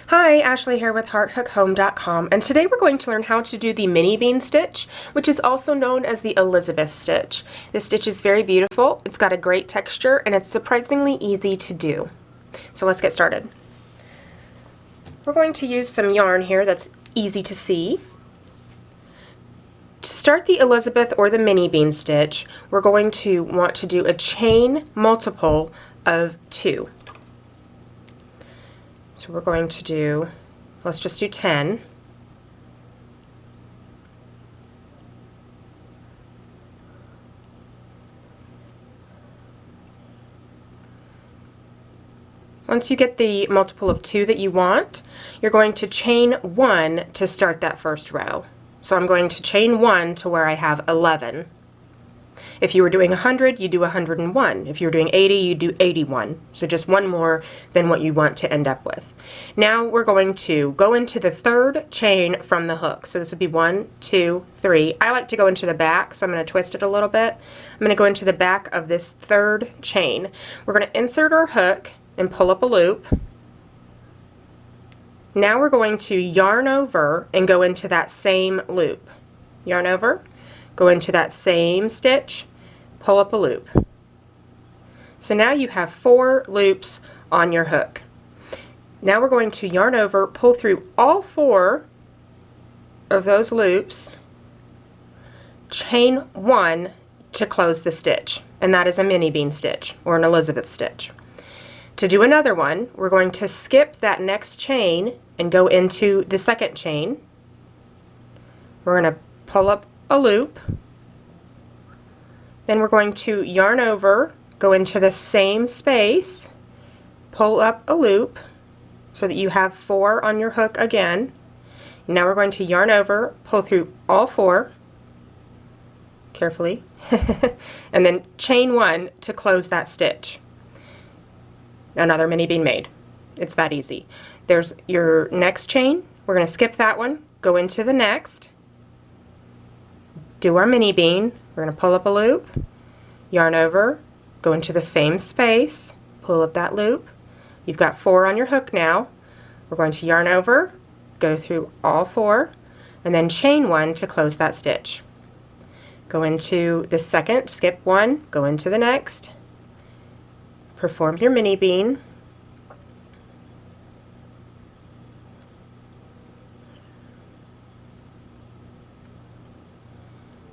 Hi, Ashley here with HeartHookHome.com, and today we're going to learn how to do the mini bean stitch, which is also known as the Elizabeth stitch. This stitch is very beautiful, it's got a great texture, and it's surprisingly easy to do. So let's get started. We're going to use some yarn here that's easy to see. To start the Elizabeth or the mini bean stitch, we're going to want to do a chain multiple of 2. So we're going to do, let's just do 10. Once you get the multiple of 2 that you want, you're going to chain 1 to start that first row. So I'm going to chain 1 to where I have 11. If you were doing 100, you do 101. If you were doing 80, you do 81. So just one more than what you want to end up with. Now we're going to go into the third chain from the hook. So this would be 1, 2, 3. I like to go into the back, so I'm going to twist it a little bit. I'm going to go into the back of this third chain. We're going to insert our hook and pull up a loop. Now we're going to yarn over and go into that same loop. Yarn over, go into that same stitch, pull up a loop. So now you have 4 loops on your hook. Now we're going to yarn over, pull through all 4 of those loops, chain 1 to close the stitch, and that is a mini bean stitch or an Elizabeth stitch. To do another one, we're going to skip that next chain and go into the second chain. We're going to pull up a loop, then we're going to yarn over, go into the same space, pull up a loop so that you have 4 on your hook again. Now we're going to yarn over, pull through all 4 carefully, and then chain 1 to close that stitch. Another mini bean made. It's that easy. There's your next chain. We're going to skip that one, go into the next, do our mini bean. We're going to pull up a loop, yarn over, go into the same space, pull up that loop. You've got 4 on your hook now. We're going to yarn over, go through all 4, and then chain 1 to close that stitch. Go into the second, skip 1, go into the next, perform your mini bean,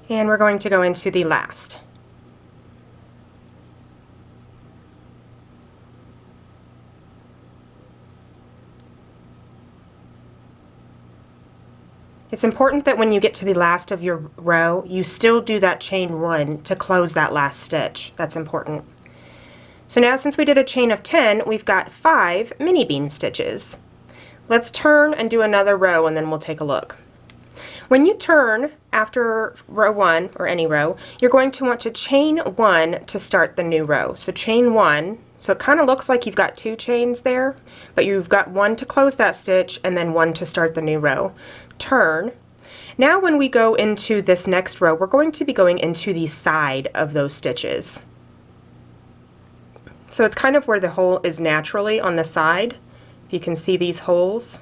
and we're going to go into the last. It's important that when you get to the last of your row, you still do that chain 1 to close that last stitch. That's important. So now, since we did a chain of 10, we've got 5 mini bean stitches. Let's turn and do another row, and then we'll take a look. When you turn after row 1, or any row, you're going to want to chain 1 to start the new row. So chain 1, so it kind of looks like you've got 2 chains there, but you've got 1 to close that stitch and then 1 to start the new row. Turn. Now when we go into this next row, we're going to be going into the side of those stitches. So it's kind of where the hole is naturally on the side. If you can see these holes.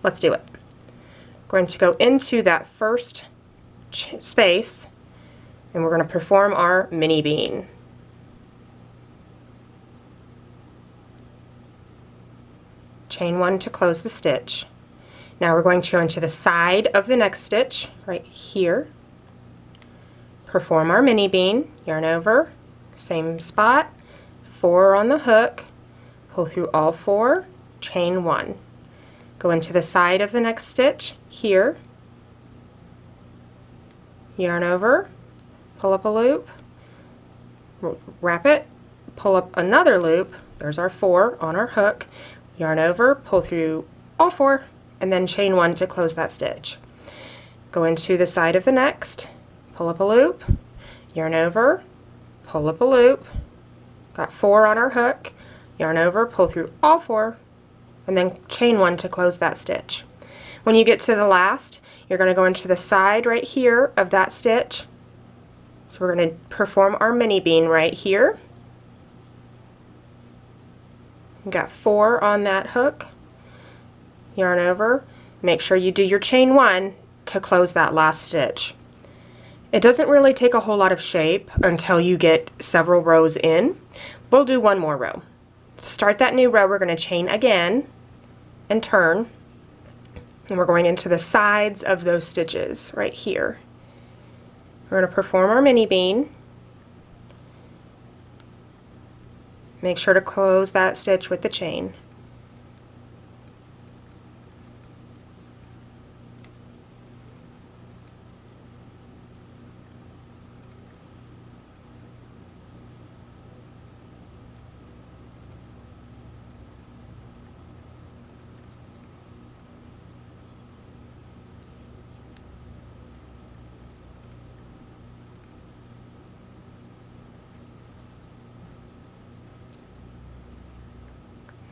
Let's do it. We're going to go into that first space, and we're going to perform our mini bean. Chain 1 to close the stitch. Now we're going to go into the side of the next stitch, right here. Perform our mini bean, yarn over, same spot, 4 on the hook, pull through all 4, chain 1. Go into the side of the next stitch, here, yarn over, pull up a loop, wrap it, pull up another loop, there's our 4 on our hook, yarn over, pull through all 4, and then chain 1 to close that stitch. Go into the side of the next, pull up a loop, yarn over, pull up a loop, got 4 on our hook, yarn over, pull through all 4, and then chain 1 to close that stitch. When you get to the last, you're going to go into the side right here of that stitch. So we're going to perform our mini bean right here. We've got 4 on that hook, yarn over, make sure you do your chain 1 to close that last stitch. It doesn't really take a whole lot of shape until you get several rows in. We'll do one more row. Start that new row, we're going to chain again and turn, and we're going into the sides of those stitches right here. We're going to perform our mini bean. Make sure to close that stitch with the chain.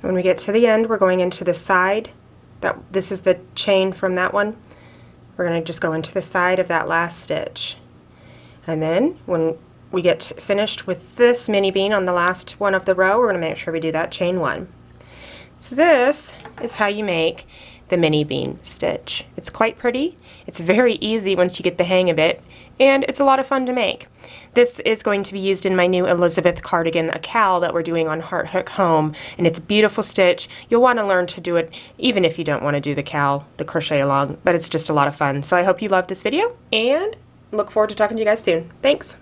When we get to the end, we're going into the side. This is the chain from that one. We're going to just go into the side of that last stitch. And then when we get finished with this mini bean on the last one of the row, we're going to make sure we do that chain 1. So this is how you make the mini bean stitch. It's quite pretty. It's very easy once you get the hang of it, and it's a lot of fun to make. This is going to be used in my new Elizabeth cardigan, a cowl that we're doing on Heart Hook Home, and it's a beautiful stitch. You'll want to learn to do it even if you don't want to do the cowl, the crochet along, but it's just a lot of fun. So I hope you love this video, and look forward to talking to you guys soon. Thanks!